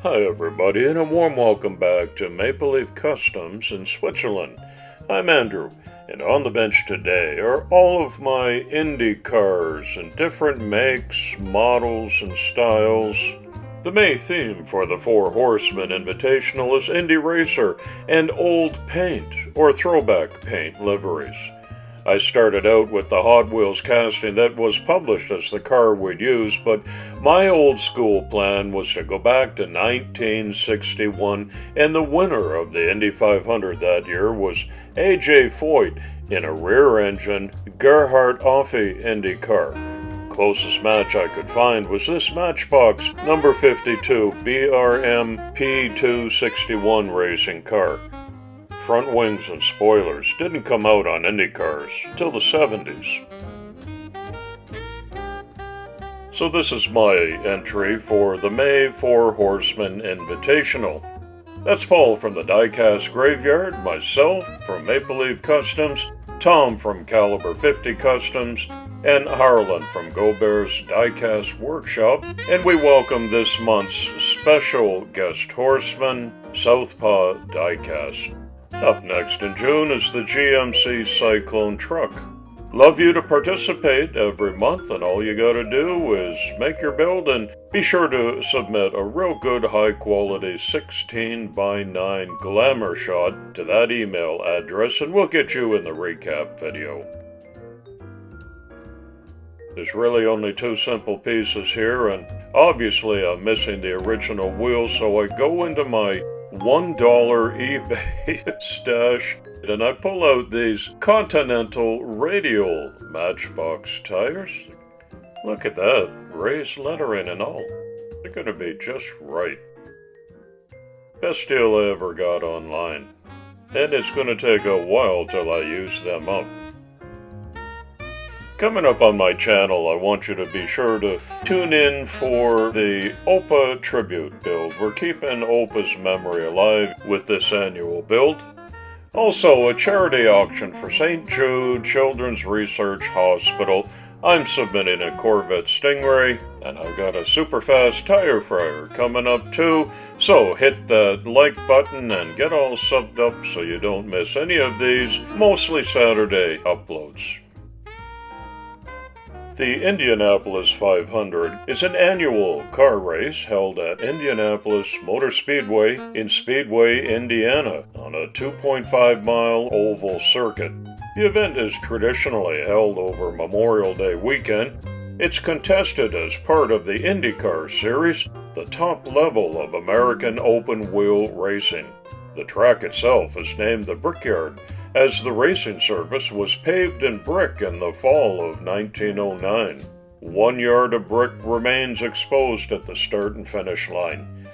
Hi everybody, and a warm welcome back to Maple Leaf Customs in Switzerland. I'm Andrew, and on the bench today are all of my Indy cars in different makes, models, and styles. The May theme for the Four Horsemen invitational is Indy Racer and old paint, or throwback paint liveries. I started out with the Hot Wheels casting that was published as the car we'd use, but my old school plan was to go back to 1961, and the winner of the Indy 500 that year was A.J. Foyt in a rear-engine Gerhardt-Offy Indy car. Closest match I could find was this Matchbox No. 52 B.R.M. P261 racing car. Front wings and spoilers didn't come out on Indy cars till the 70s. So this is my entry for the May Four Horsemen invitational. That's Paul from the Diecast Graveyard, myself from Maple Leaf Customs, Tom from Caliber 50 Customs, and Harlan from Go Bear's Diecast Workshop, and we welcome this month's special guest horseman, Southpaw Diecast. Up next in June is the GMC Cyclone truck. Love you to participate every month, and all you gotta do is make your build and be sure to submit a real good high quality 16 by 9 glamour shot to that email address, and we'll get you in the recap video. There's really only two simple pieces here, and obviously I'm missing the original wheel, so I go into my $1 eBay stash and I pull out these Continental radial Matchbox tires. Look at that, raised lettering and all. They're gonna be just right. Best deal I ever got online, and it's gonna take a while till I use them up. Coming up on my channel, I want you to be sure to tune in for the OPA tribute build. We're keeping OPA's memory alive with this annual build. Also, a charity auction for St. Jude Children's Research Hospital. I'm submitting a Corvette Stingray, and I've got a super fast tire fryer coming up too. So hit that like button and get all subbed up so you don't miss any of these, mostly Saturday uploads. The Indianapolis 500 is an annual car race held at Indianapolis Motor Speedway in Speedway, Indiana, on a 2.5-mile oval circuit. The event is traditionally held over Memorial Day weekend. It's contested as part of the IndyCar Series, the top level of American open-wheel racing. The track itself is named the Brickyard, as the racing surface was paved in brick in the fall of 1909. 1 yard of brick remains exposed at the start and finish line.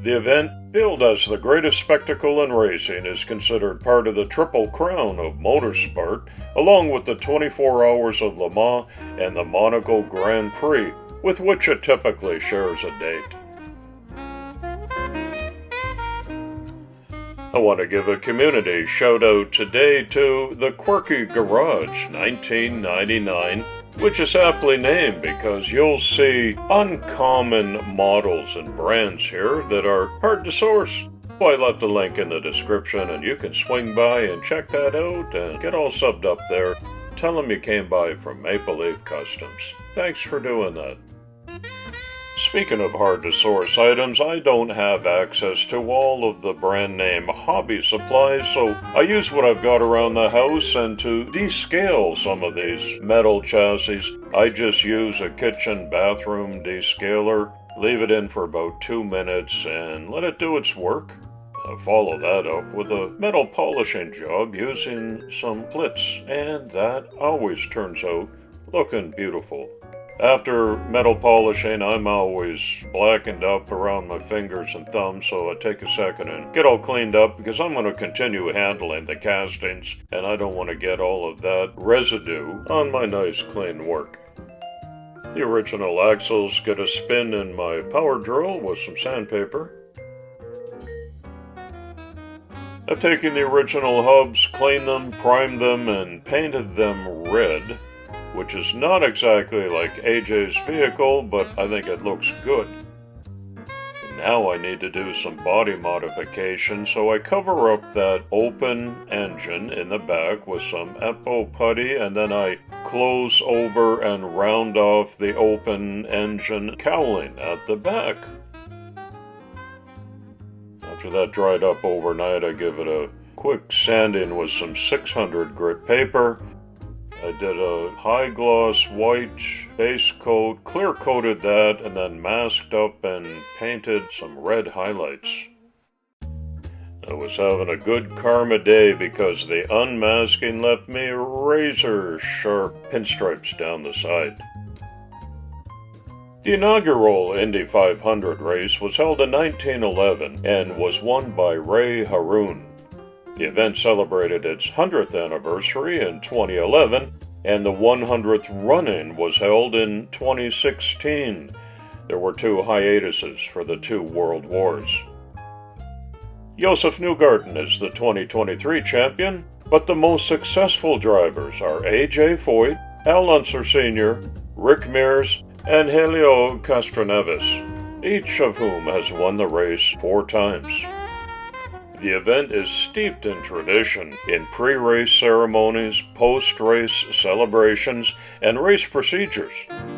The event, billed as the greatest spectacle in racing, is considered part of the Triple Crown of motorsport, along with the 24 Hours of Le Mans and the Monaco Grand Prix, with which it typically shares a date. I want to give a community shout out today to the Quirky Garage 1999, which is aptly named because you'll see uncommon models and brands here that are hard to source. I left a link in the description and you can swing by and check that out and get all subbed up there. Tell them you came by from Maple Leaf Customs. Thanks for doing that. Speaking of hard-to-source items, I don't have access to all of the brand-name hobby supplies, so I use what I've got around the house, and to descale some of these metal chassis, I just use a kitchen bathroom descaler, leave it in for about 2 minutes, and let it do its work. I follow that up with a metal polishing job using some flits, and that always turns out looking beautiful. After metal polishing, I'm always blackened up around my fingers and thumbs, so I take a second and get all cleaned up because I'm going to continue handling the castings, and I don't want to get all of that residue on my nice clean work. The original axles get a spin in my power drill with some sandpaper. I've taken the original hubs, cleaned them, primed them, and painted them red, which is not exactly like AJ's vehicle, but I think it looks good. Now I need to do some body modification, so I cover up that open engine in the back with some Epo putty, and then I close over and round off the open engine cowling at the back. After that dried up overnight, I give it a quick sanding with some 600 grit paper. I did a high gloss white base coat, clear coated that, and then masked up and painted some red highlights. I was having a good karma day because the unmasking left me razor sharp pinstripes down the side. The inaugural Indy 500 race was held in 1911 and was won by Ray Harun. The event celebrated its 100th anniversary in 2011, and the 100th run-in was held in 2016. There were 2 hiatuses for the 2 world wars. Josef Newgarden is the 2023 champion, but the most successful drivers are A.J. Foyt, Al Unser Sr., Rick Mears, and Helio Castroneves, each of whom has won the race 4 times. The event is steeped in tradition, in pre-race ceremonies, post-race celebrations, and race procedures.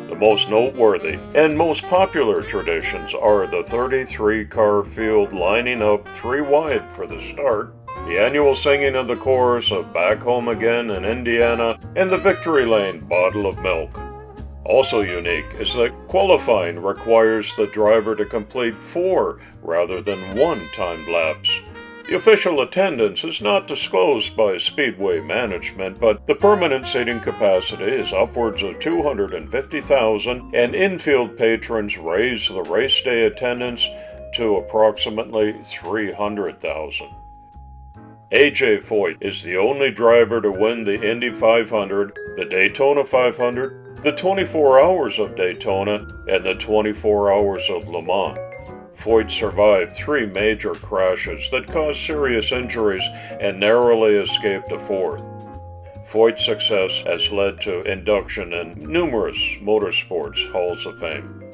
The most noteworthy and most popular traditions are the 33-car field lining up 3 wide for the start, the annual singing of the chorus of Back Home Again in Indiana, and the Victory Lane bottle of milk. Also unique is that qualifying requires the driver to complete 4 rather than 1 timed laps. The official attendance is not disclosed by Speedway management, but the permanent seating capacity is upwards of 250,000, and infield patrons raise the race day attendance to approximately 300,000. A.J. Foyt is the only driver to win the Indy 500, the Daytona 500, the 24 Hours of Daytona, and the 24 Hours of Le Mans. Foyt survived 3 major crashes that caused serious injuries and narrowly escaped a 4th. Foyt's success has led to induction in numerous motorsports halls of fame.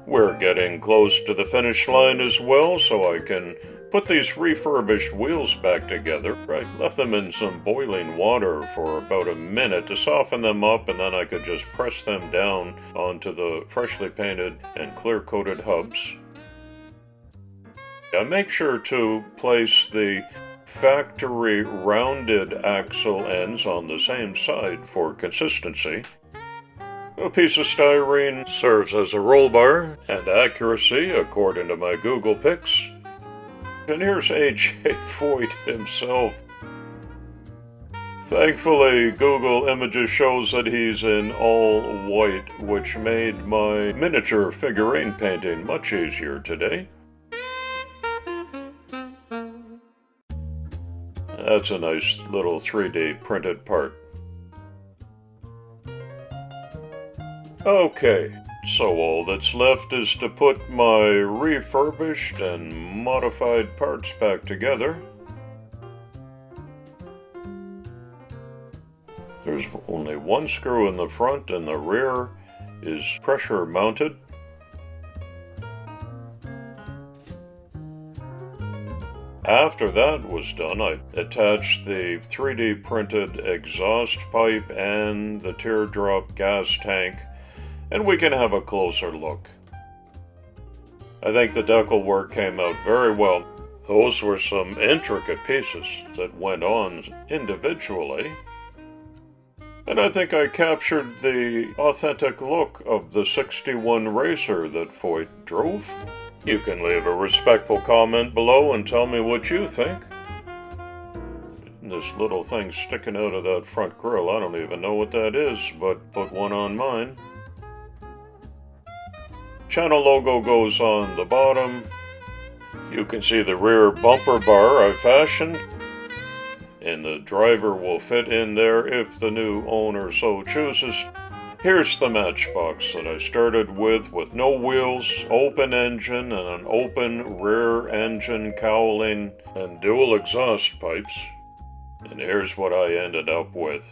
We're getting close to the finish line as well, so I can put these refurbished wheels back together. I left them in some boiling water for about a minute to soften them up, and then I could just press them down onto the freshly painted and clear-coated hubs. I make sure to place the factory rounded axle ends on the same side for consistency. A piece of styrene serves as a roll bar and accuracy according to my Google Pics. And here's A.J. Foyt himself. Thankfully, Google Images shows that he's in all white, which made my miniature figurine painting much easier today. That's a nice little 3D printed part. Okay. So all that's left is to put my refurbished and modified parts back together. There's only 1 screw in the front, and the rear is pressure mounted. After that was done, I attached the 3D printed exhaust pipe and the teardrop gas tank, and we can have a closer look. I think the decal work came out very well. Those were some intricate pieces that went on individually. And I think I captured the authentic look of the 61 racer that Foyt drove. You can leave a respectful comment below and tell me what you think. This little thing sticking out of that front grille, I don't even know what that is, but put one on mine. Channel logo goes on the bottom. You can see the rear bumper bar I fashioned, and the driver will fit in there if the new owner so chooses. Here's the Matchbox that I started with no wheels, open engine, and an open rear engine cowling and dual exhaust pipes. And here's what I ended up with.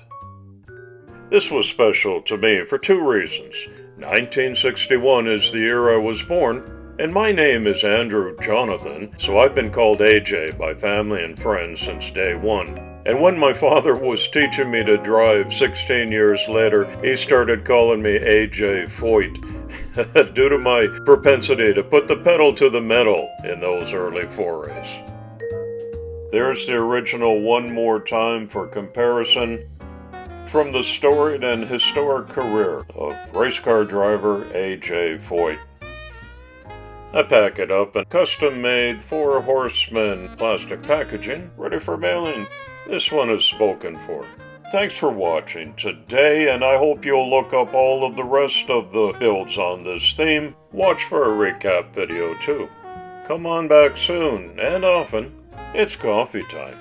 This was special to me for 2 reasons. 1961 is the year I was born, and my name is Andrew Jonathan, so I've been called AJ by family and friends since day one. And when my father was teaching me to drive 16 years later, he started calling me AJ Foyt, due to my propensity to put the pedal to the metal in those early forays. There's the original one more time for comparison from the storied and historic career of race car driver A.J. Foyt. I pack it up in custom-made Four Horsemen plastic packaging, ready for mailing. This one is spoken for. Thanks for watching today, and I hope you'll look up all of the rest of the builds on this theme. Watch for a recap video too. Come on back soon, and often. It's coffee time.